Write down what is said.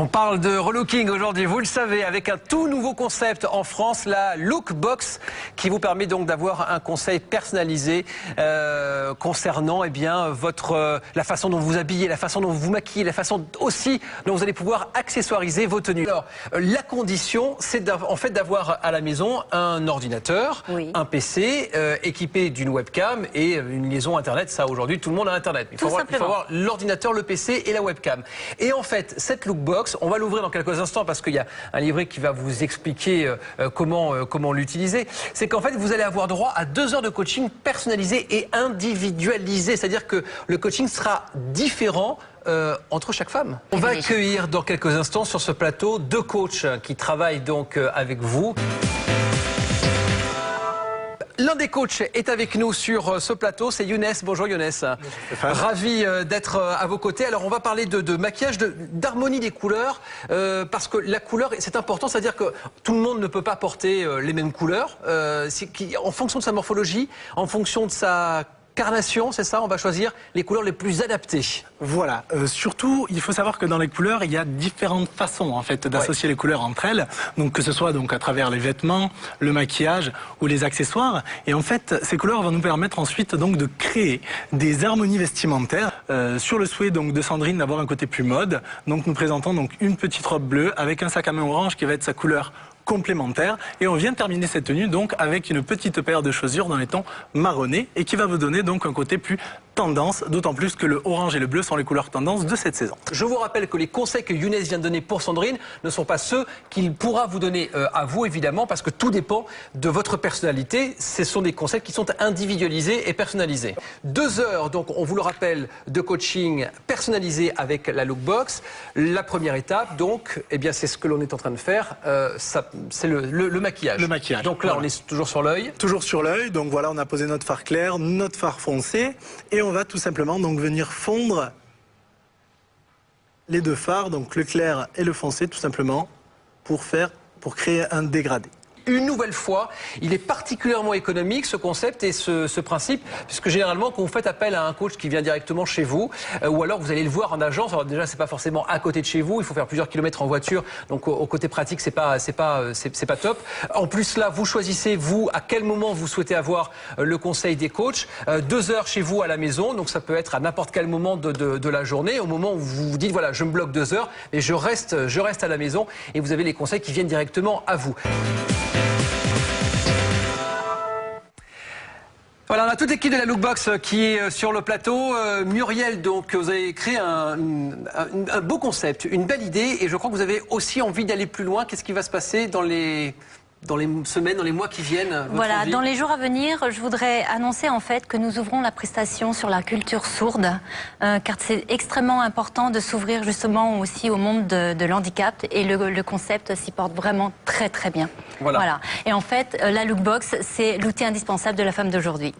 On parle de relooking aujourd'hui, vous le savez, avec un tout nouveau concept en France, la Lookbox, qui vous permet donc d'avoir un conseil personnalisé concernant la façon dont vous vous habillez, la façon dont vous vous maquillez, la façon aussi dont vous allez pouvoir accessoiriser vos tenues. Alors, la condition, c'est en fait d'avoir à la maison un ordinateur, un PC équipé d'une webcam et une liaison Internet. Ça, aujourd'hui, tout le monde a Internet. Il faut avoir l'ordinateur, le PC et la webcam. Et en fait, cette Lookbox, on va l'ouvrir dans quelques instants parce qu'il y a un livret qui va vous expliquer comment l'utiliser. C'est qu'en fait, vous allez avoir droit à 2 heures de coaching personnalisé et individualisé. C'est-à-dire que le coaching sera différent entre chaque femme. On va accueillir dans quelques instants sur ce plateau 2 coachs qui travaillent donc avec vous. L'un des coachs est avec nous sur ce plateau, c'est Younes. Bonjour Younes. Ravi d'être à vos côtés. Alors on va parler de maquillage, d'harmonie des couleurs, parce que la couleur, c'est important, c'est-à-dire que tout le monde ne peut pas porter les mêmes couleurs. En fonction de sa morphologie, en fonction de sa carnation, c'est ça, on va choisir les couleurs les plus adaptées. Voilà, surtout il faut savoir que dans les couleurs il y a différentes façons en fait d'associer les couleurs entre elles, donc que ce soit donc à travers les vêtements, le maquillage ou les accessoires, et en fait ces couleurs vont nous permettre ensuite donc de créer des harmonies vestimentaires. Sur le souhait donc de Sandrine d'avoir un côté plus mode, donc nous présentons donc une petite robe bleue avec un sac à main orange qui va être sa couleur complémentaire, et on vient de terminer cette tenue donc avec une petite paire de chaussures dans les tons marronnés et qui va vous donner donc un côté plus tendance, d'autant plus que le orange et le bleu sont les couleurs tendance de cette saison. Je vous rappelle que les conseils que Younes vient de donner pour Sandrine ne sont pas ceux qu'il pourra vous donner à vous évidemment, parce que tout dépend de votre personnalité. Ce sont des conseils qui sont individualisés et personnalisés. 2 heures donc, on vous le rappelle, de coaching personnalisé avec la Lookbox. La première étape donc, eh bien c'est ce que l'on est en train de faire, c'est le maquillage. Le maquillage. Donc là on est toujours sur l'œil. Toujours sur l'œil, donc voilà, on a posé notre fard clair, notre fard foncé, et on va tout simplement donc venir fondre les 2 fards, donc le clair et le foncé, tout simplement pour créer un dégradé. Une nouvelle fois, il est particulièrement économique ce concept et ce principe, puisque généralement quand vous faites appel à un coach qui vient directement chez vous, ou alors vous allez le voir en agence, alors déjà c'est pas forcément à côté de chez vous, il faut faire plusieurs kilomètres en voiture, donc au côté pratique c'est pas top. En plus là, vous choisissez vous à quel moment vous souhaitez avoir le conseil des coachs, 2 heures chez vous à la maison, donc ça peut être à n'importe quel moment de la journée, au moment où vous vous dites voilà je me bloque 2 heures et je reste à la maison, et vous avez les conseils qui viennent directement à vous. Voilà, on a toute l'équipe de la Lookbox qui est sur le plateau. Muriel, donc, vous avez créé un beau concept, une belle idée, et je crois que vous avez aussi envie d'aller plus loin. Qu'est-ce qui va se passer dans les semaines, dans les mois qui viennent? Voilà, dans les jours à venir, je voudrais annoncer en fait que nous ouvrons la prestation sur la culture sourde, car c'est extrêmement important de s'ouvrir justement aussi au monde de l'handicap, et le concept s'y porte vraiment très très bien. Voilà. Et en fait, la Lookbox, c'est l'outil indispensable de la femme d'aujourd'hui.